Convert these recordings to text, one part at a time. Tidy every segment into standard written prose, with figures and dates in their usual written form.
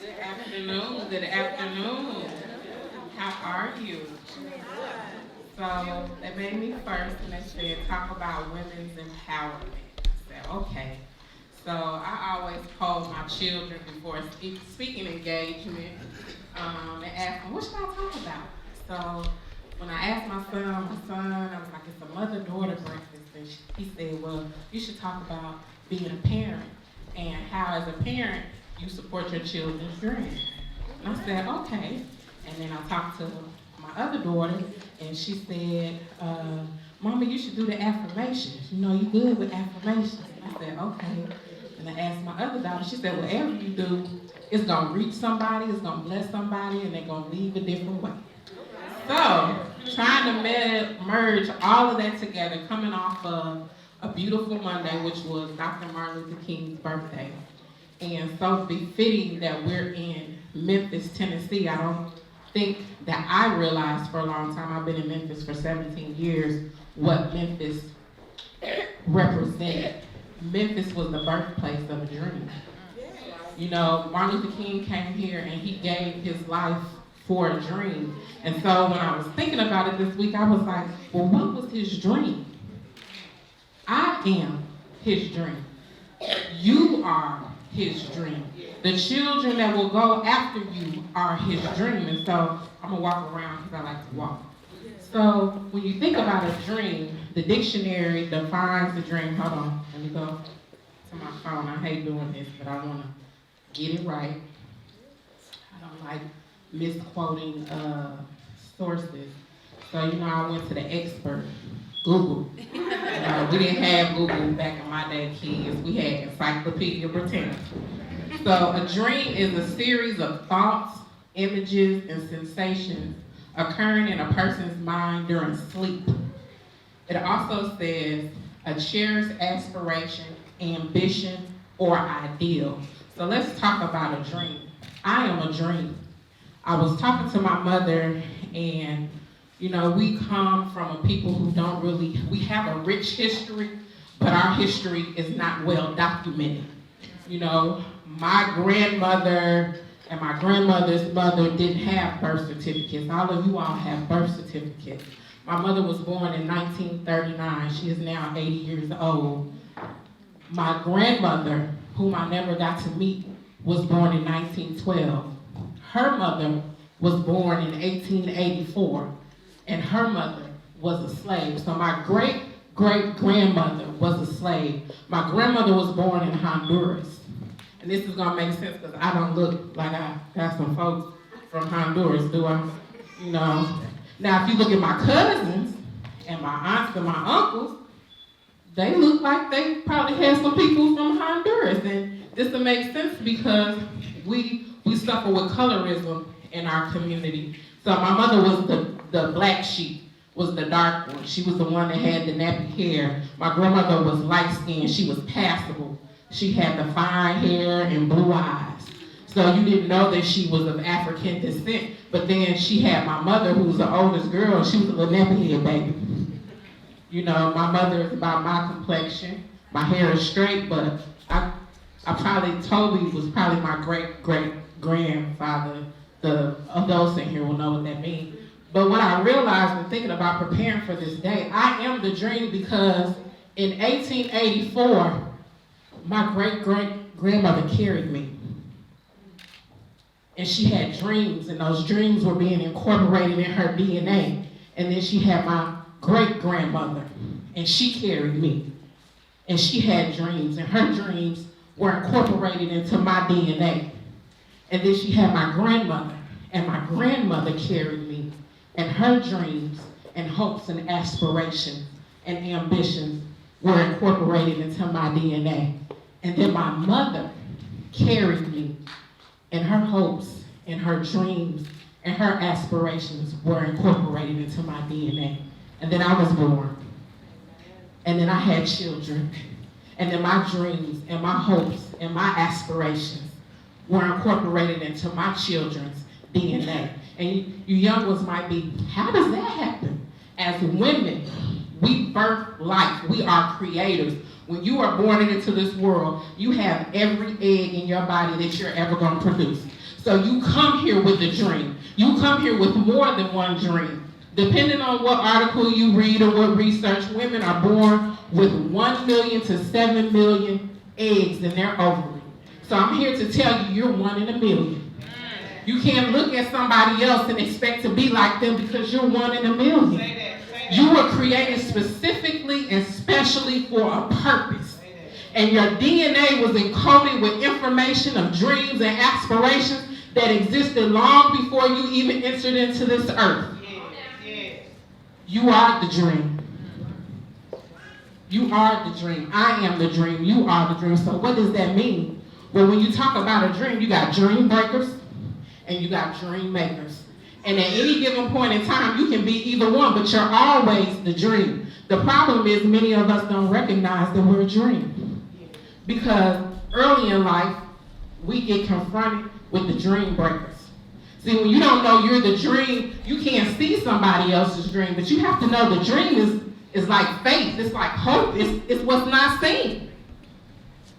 Afternoon, good afternoon. How are you? So they made me first and they said talk about women's empowerment. I said, okay. So I always pose my children before speaking engagement and ask them, what should I talk about? So when I asked my son, I was like, it's a mother-daughter breakfast. And he said, well, you should talk about being a parent and how as a parent you support your children's dreams. And I said, okay. And then I talked to my other daughter, and she said, Mama, you should do the affirmations. You know, you good with affirmations. And I said, okay. And I asked my other daughter, she said, whatever you do, it's going to reach somebody, it's going to bless somebody, and they're going to leave a different way. So, trying to merge all of that together, coming off of a beautiful Monday, which was Dr. Martin Luther King's birthday. And so befitting that we're in Memphis, Tennessee. I don't think that I realized for a long time, I've been in Memphis for 17 years, what Memphis represented. Memphis was the birthplace of a dream. You know, Martin Luther King came here and he gave his life for a dream. And so when I was thinking about it this week, I was like, well, what was his dream? I am his dream. You are his dream. The children that will go after you are his dream. And so I'm going to walk around because I like to walk. So when you think about a dream, the dictionary defines the dream. Hold on, let me go to my phone. I hate doing this, but I want to get it right. I don't like misquoting sources. So, you know, I went to the expert, Google. We didn't have Google back in my day, kids. We had Encyclopedia Britannica. So a dream is a series of thoughts, images, and sensations occurring in a person's mind during sleep. It also says a cherished aspiration, ambition, or ideal. So let's talk about a dream. I am a dream. I was talking to my mother, and you know, we come from a people who don't really, we have a rich history, but our history is not well documented. You know, my grandmother and my grandmother's mother didn't have birth certificates. All of you all have birth certificates. My mother was born in 1939. She is now 80 years old. My grandmother, whom I never got to meet, was born in 1912. Her mother was born in 1884, and her mother was a slave. So my great-great-grandmother was a slave. My grandmother was born in Honduras. And this is gonna make sense because I don't look like I got some folks from Honduras, do I? You know. Now, if you look at my cousins and my aunts and my uncles, they look like they probably had some people from Honduras. And this will make sense because we suffer with colorism in our community. So my mother was the black sheep, was the dark one. She was the one that had the nappy hair. My grandmother was light-skinned. She was passable. She had the fine hair and blue eyes. So you didn't know that she was of African descent. But then she had my mother, who was the oldest girl. She was a little nappy head baby. You know, my mother is about my complexion. My hair is straight, but I probably, Toby was probably my great-great-grandfather. The adults in here will know what that means. But what I realized when thinking about preparing for this day, I am the dream because in 1884, my great-great-grandmother carried me. And she had dreams, and those dreams were being incorporated in her DNA. And then she had my great-grandmother, and she carried me. And she had dreams, and her dreams were incorporated into my DNA. And then she had my grandmother, and my grandmother carried me, and her dreams and hopes and aspirations and ambitions were incorporated into my DNA. And then my mother carried me, and her hopes and her dreams and her aspirations were incorporated into my DNA. And then I was born. And then I had children. And then my dreams and my hopes and my aspirations were incorporated into my children's DNA. And you young ones might be, how does that happen? As women, we birth life. We are creators. When you are born into this world, you have every egg in your body that you're ever going to produce. So you come here with a dream. You come here with more than one dream. Depending on what article you read or what research, women are born with 1 million to 7 million eggs in their ovary. So I'm here to tell you, you're 1 in a million. You can't look at somebody else and expect to be like them because you're 1 in a million. You were created specifically and specially for a purpose. And your DNA was encoded with information of dreams and aspirations that existed long before you even entered into this earth. You are the dream. You are the dream. I am the dream. You are the dream. So what does that mean? Well, when you talk about a dream, you got dream breakers and you got dream makers. And at any given point in time, you can be either one, but you're always the dream. The problem is many of us don't recognize that we're a dream. Because early in life, we get confronted with the dream breakers. See, when you don't know you're the dream, you can't see somebody else's dream, but you have to know the dream is like faith. It's like hope. It's what's not seen.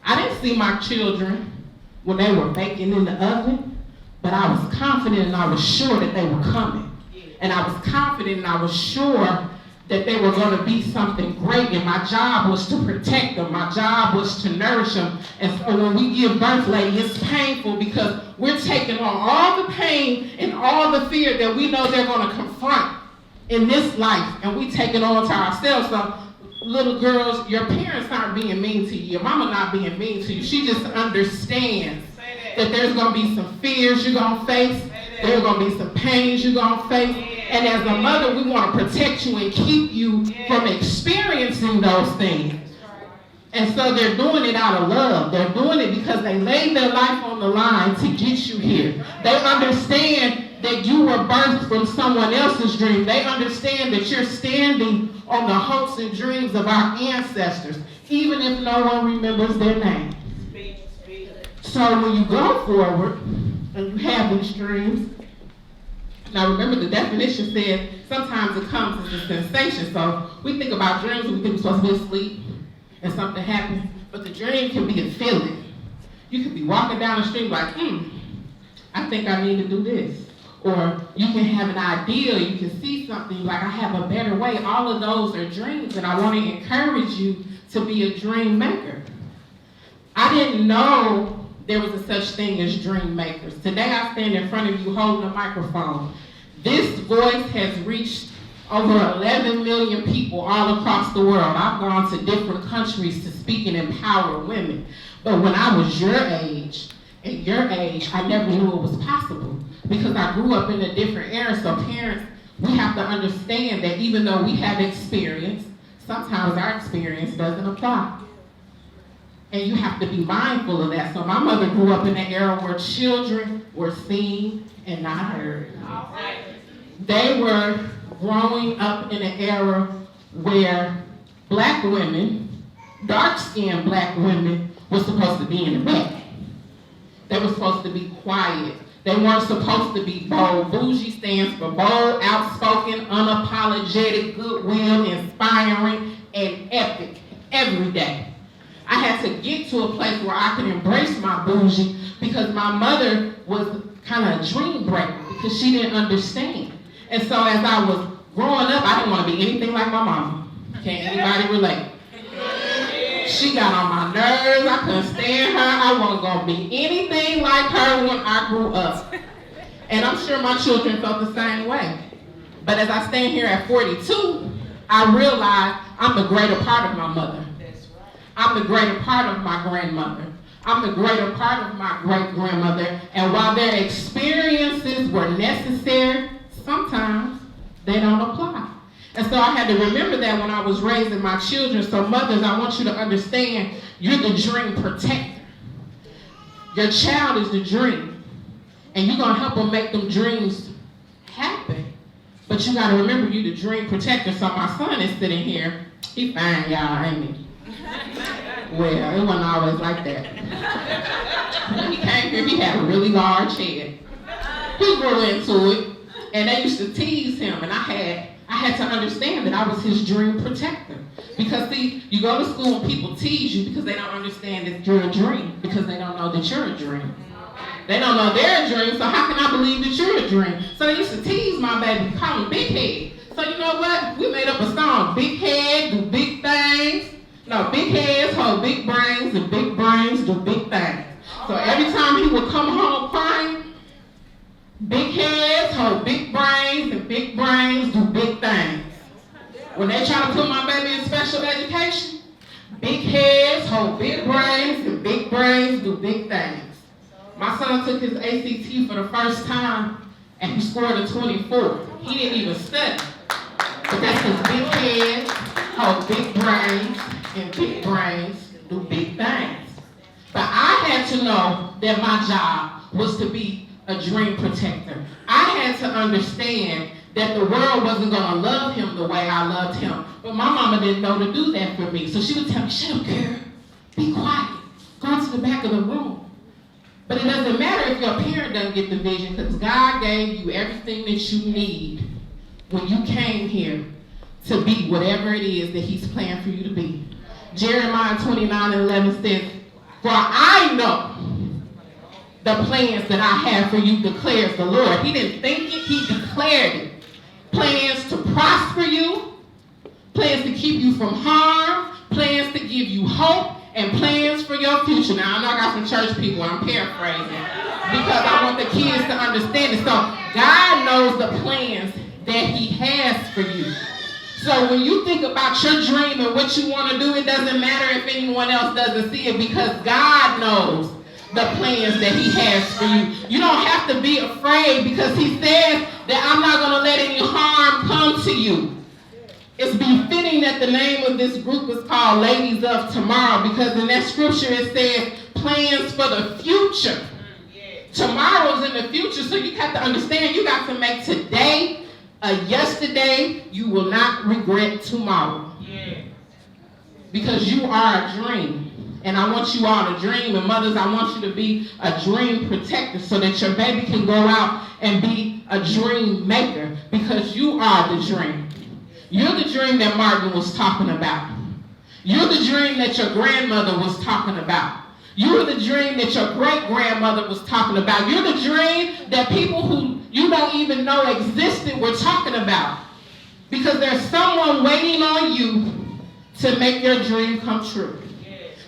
I didn't see my children when they were baking in the oven, but I was confident and I was sure that they were coming. And I was confident and I was sure that they were going to be something great, and my job was to protect them. My job was to nourish them. And so when we give birth, lady, it's painful because we're taking on all the pain and all the fear that we know they're going to confront in this life, and we take it on to ourselves. So little girls, your parents aren't being mean to you. Your mama not being mean to you. She just understands that there's going to be some fears you're going to face. There's going to be some pains you're going to face. And as a mother, we want to protect you and keep you from experiencing those things. And so they're doing it out of love. They're doing it because they laid their life on the line to get you here. They understand that you were birthed from someone else's dream. They understand that you're standing on the hopes and dreams of our ancestors, even if no one remembers their name. So when you go forward and you have these dreams, now remember the definition said sometimes it comes as a sensation. So we think about dreams and we think we're supposed to be asleep and something happens, but the dream can be a feeling. You could be walking down the street like, I think I need to do this. Or you can have an idea, you can see something like, I have a better way. All of those are dreams, and I want to encourage you to be a dream maker. I didn't know there was a such thing as dream makers. Today I stand in front of you holding a microphone. This voice has reached over 11 million people all across the world. I've gone to different countries to speak and empower women. But when I was your age, at your age, I never knew it was possible because I grew up in a different era. So parents, we have to understand that even though we have experience, sometimes our experience doesn't apply. And you have to be mindful of that. So my mother grew up in an era where children were seen and not heard. They were growing up in an era where black women, dark-skinned black women, were supposed to be in the back. They were supposed to be quiet. They weren't supposed to be bold. BOUGIE stands for bold, outspoken, unapologetic, goodwill, inspiring, and epic every day. I had to get to a place where I could embrace my BOUGIE because my mother was kind of a dream breaker because she didn't understand. And so as I was growing up, I didn't want to be anything like my mama. Can anybody relate? She got on my nerves. I couldn't stand her. I wasn't going to be anything like her when I grew up. And I'm sure my children felt the same way. But as I stand here at 42, I realize I'm the greater part of my mother. I'm the greater part of my grandmother. I'm the greater part of my great-grandmother. And while their experiences were necessary, sometimes they don't apply. And so I had to remember that when I was raising my children. So mothers, I want you to understand, you're the dream protector. Your child is the dream. And you're going to help them make them dreams happen. But you got to remember, you're the dream protector. So my son is sitting here. He fine, y'all, ain't he? Well, it wasn't always like that. When he came here, he had a really large head. He grew into it, and they used to tease him, and I had to understand that I was his dream protector. Because see, you go to school and people tease you because they don't understand that you're a dream, because they don't know that you're a dream. They don't know their dream, so how can I believe that you're a dream? So they used to tease my baby, call him Big Head. So you know what? We made up a song. Big head, do big things. No, big heads hold big brains, and big brains do big things. So every time he would come home crying, big heads hold big brains, and big brains do big things. When they try to put my baby in special education, big heads hold big brains, and big brains do big things. My son took his ACT for the first time, and he scored a 24. He didn't even study. But that's his big head, hold big brains, and big brains do big things. But I had to know that my job was to be a dream protector. I had to understand that the world wasn't going to love him the way I loved him. But my mama didn't know to do that for me. So she would tell me, shut up, girl. Be quiet. Go to the back of the room. But it doesn't matter if your parent doesn't get the vision, because God gave you everything that you need when you came here to be whatever it is that he's planned for you to be. Jeremiah 29:11 says, for I know the plans that I have for you, declares the Lord. He didn't think it, he declared it. Plans to prosper you, plans to keep you from harm, plans to give you hope, and plans for your future. Now, I know I got some church people, I'm paraphrasing, because I want the kids to understand it. So, God knows the plans that he has for you. So, when you think about your dream and what you want to do, it doesn't matter if anyone else doesn't see it, because God knows the plans that he has for you. You don't have to be afraid, because he says that I'm not going to let any harm come to you. It's befitting that the name of this group is called Ladies of Tomorrow, because in that scripture it says plans for the future. Tomorrow's in the future, so you have to understand you got to make today a yesterday you will not regret tomorrow. Because you are a dream. And I want you all to dream. And mothers, I want you to be a dream protector so that your baby can go out and be a dream maker, because you are the dream. You're the dream that Martin was talking about. You're the dream that your grandmother was talking about. You're the dream that your great-grandmother was talking about. You're the dream that people who you don't even know existed were talking about. Because there's someone waiting on you to make your dream come true.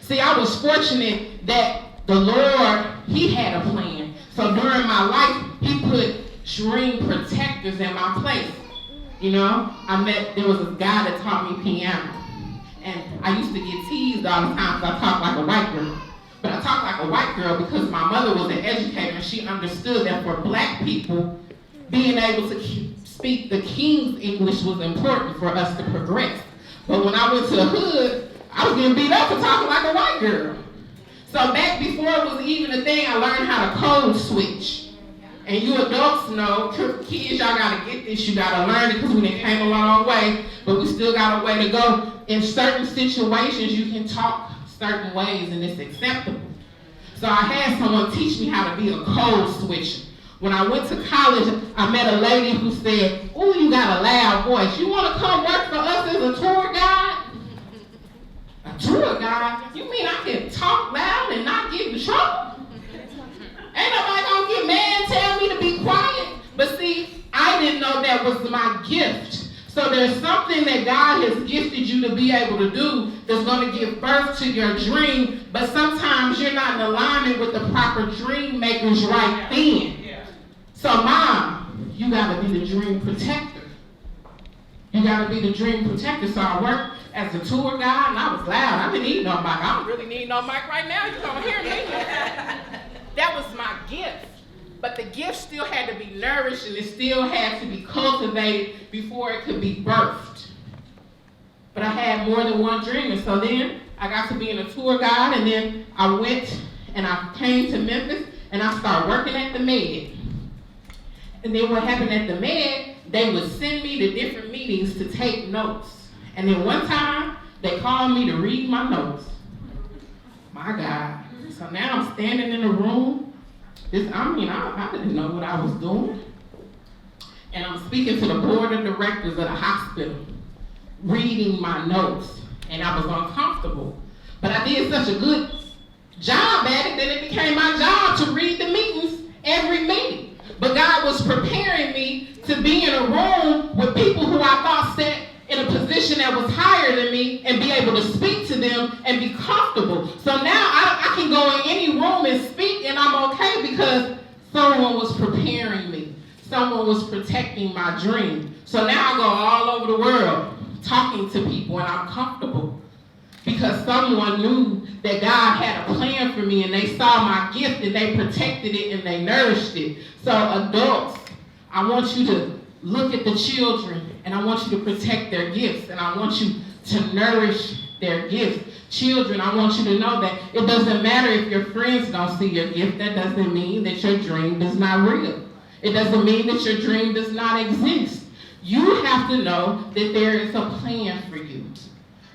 See, I was fortunate that the Lord, he had a plan. So during my life, he put dream protectors in my place. You know, there was a guy that taught me piano. And I used to get teased all the time because I talked like a white girl. But I talked like a white girl because my mother was an educator, and she understood that for black people, being able to speak the King's English was important for us to progress. But when I went to the hood, I was getting beat up for talking like a white girl. So back before it was even a thing, I learned how to code switch. And you adults know, kids, y'all gotta get this, you gotta learn it, because we done came a long way, but we still got a way to go. In certain situations, you can talk certain ways and it's acceptable. So I had someone teach me how to be a code switcher. When I went to college, I met a lady who said, "Ooh, you got a loud voice. You wanna come work for us as a tour guide?" A tour guide? You mean I can talk loud and not get in trouble? Ain't nobody gonna get mad and tell me to be quiet. But see, I didn't know that was my gift. So there's something that God has gifted you to be able to do that's going to give birth to your dream, but sometimes you're not in alignment with the proper dream makers right then. So mom, you got to be the dream protector. You got to be the dream protector. So I worked as a tour guide, and I was loud. I didn't need no mic. I don't really need no mic right now. You don't hear me. That was my gift. But the gift still had to be nourished, and it still had to be cultivated before it could be birthed. But I had more than one dream, and so then I got to being a tour guide, and then I went and I came to Memphis, and I started working at the Med. And then what happened at the Med, they would send me to different meetings to take notes. And then one time, they called me to read my notes. My God. So now I'm standing in a room. I didn't know what I was doing. And I'm speaking to the board of directors of the hospital, reading my notes. And I was uncomfortable. But I did such a good job at it that it became my job to read the meetings every meeting. But God was preparing me to be in a room with people who I thought sat in a position that was higher than me and be able to speak to them and be comfortable. So now I can go in any room and speak and I'm okay because someone was preparing me. Someone was protecting my dream. So now I go all over the world talking to people and I'm comfortable because someone knew that God had a plan for me and they saw my gift and they protected it and they nourished it. So adults, I want you to look at the children and I want you to protect their gifts and I want you to nourish their gifts. Children, I want you to know that it doesn't matter if your friends don't see your gift. That doesn't mean that your dream is not real. It doesn't mean that your dream does not exist. You have to know that there is a plan for you.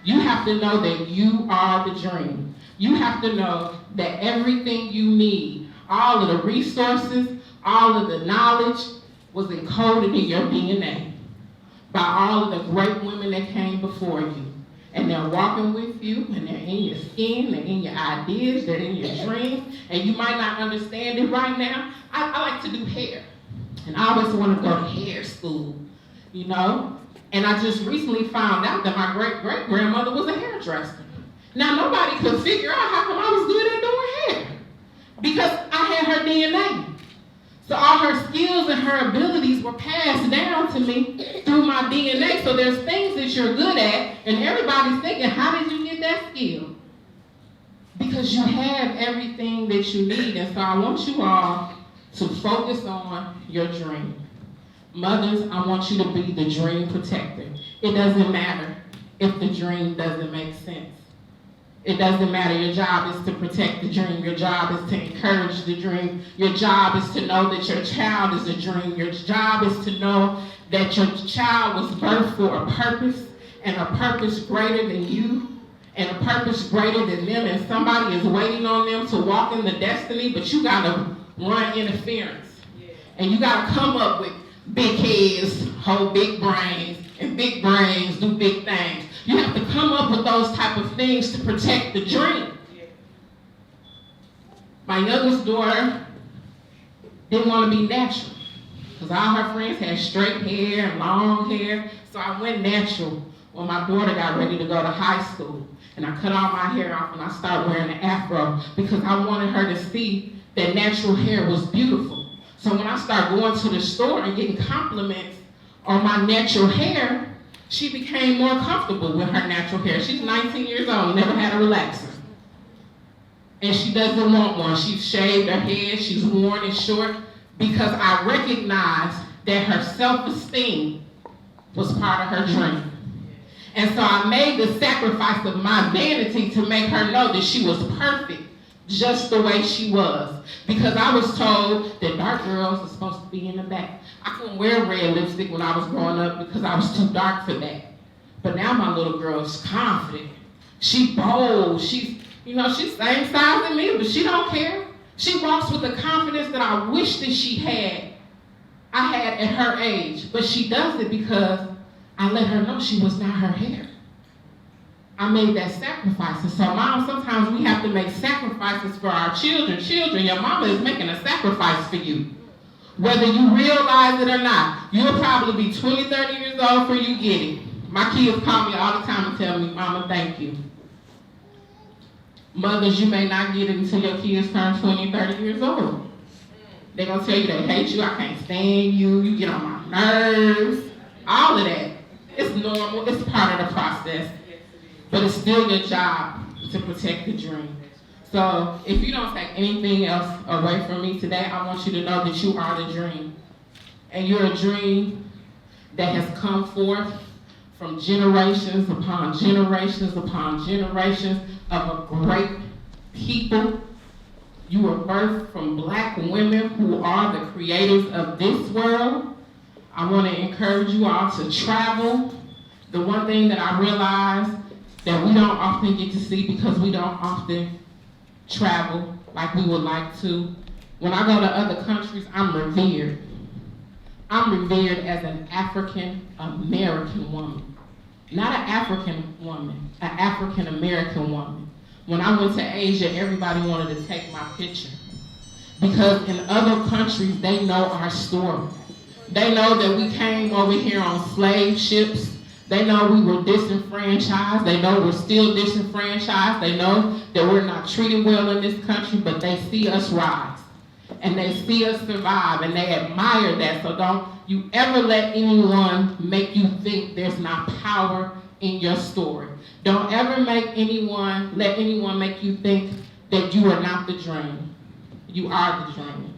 You have to know that you are the dream. You have to know that everything you need, all of the resources, all of the knowledge was encoded in your DNA by all of the great women that came before you. And they're walking with you, and they're in your skin, they're in your ideas, they're in your dreams, and you might not understand it right now. I like to do hair, and I always want to go to hair school, you know? And I just recently found out that my great-great-grandmother was a hairdresser. Now, nobody could figure out how come I was good at doing hair, because I had her DNA. So all her skills and her abilities were passed down to me through my DNA. So there's things that you're good at, and everybody's thinking, how did you get that skill? Because you have everything that you need. And so I want you all to focus on your dream. Mothers, I want you to be the dream protector. It doesn't matter if the dream doesn't make sense. It doesn't matter. Your job is to protect the dream. Your job is to encourage the dream. Your job is to know that your child is a dream. Your job is to know that your child was birthed for a purpose, and a purpose greater than you, and a purpose greater than them, and somebody is waiting on them to walk in the destiny, but you got to run interference. And you got to come up with big heads, hold big brains, and big brains do big things. You have to come up with those type of things to protect the dream. My youngest daughter didn't want to be natural because all her friends had straight hair and long hair. So I went natural when my daughter got ready to go to high school. And I cut all my hair off and I started wearing an afro because I wanted her to see that natural hair was beautiful. So when I started going to the store and getting compliments on my natural hair, she became more comfortable with her natural hair. She's 19 years old, never had a relaxer. And she doesn't want one. She's shaved her head, she's worn it short, because I recognized that her self-esteem was part of her dream. And so I made the sacrifice of my vanity to make her know that she was perfect just the way she was. Because I was told that dark girls are supposed to be in the back. I couldn't wear red lipstick when I was growing up because I was too dark for that. But now my little girl is confident. She's bold. She's same size as me, but she don't care. She walks with the confidence that I wish that I had at her age. But she does it because I let her know she was not her hair. I made that sacrifice. And so, Mom, sometimes we have to make sacrifices for our children. Children, your mama is making a sacrifice for you. Whether you realize it or not, you'll probably be 20, 30 years old before you get it. My kids call me all the time and tell me, Mama, thank you. Mothers, you may not get it until your kids turn 20, 30 years old. They're going to tell you they hate you, I can't stand you, you get on my nerves, all of that. It's normal, it's part of the process. But it's still your job to protect the dream. So if you don't take anything else away from me today, I want you to know that you are the dream. And you're a dream that has come forth from generations upon generations upon generations of a great people. You were birthed from black women who are the creators of this world. I want to encourage you all to travel. The one thing that I realized that we don't often get to see because we don't often travel like we would like to. When I go to other countries, I'm revered. I'm revered as an African-American woman. Not an African woman, an African-American woman. When I went to Asia, everybody wanted to take my picture. Because in other countries, they know our story. They know that we came over here on slave ships. They know we were disenfranchised. They know we're still disenfranchised. They know that we're not treated well in this country, but they see us rise. And they see us survive, and they admire that. So don't you ever let anyone make you think there's not power in your story. Don't ever let anyone make you think that you are not the dream. You are the dream.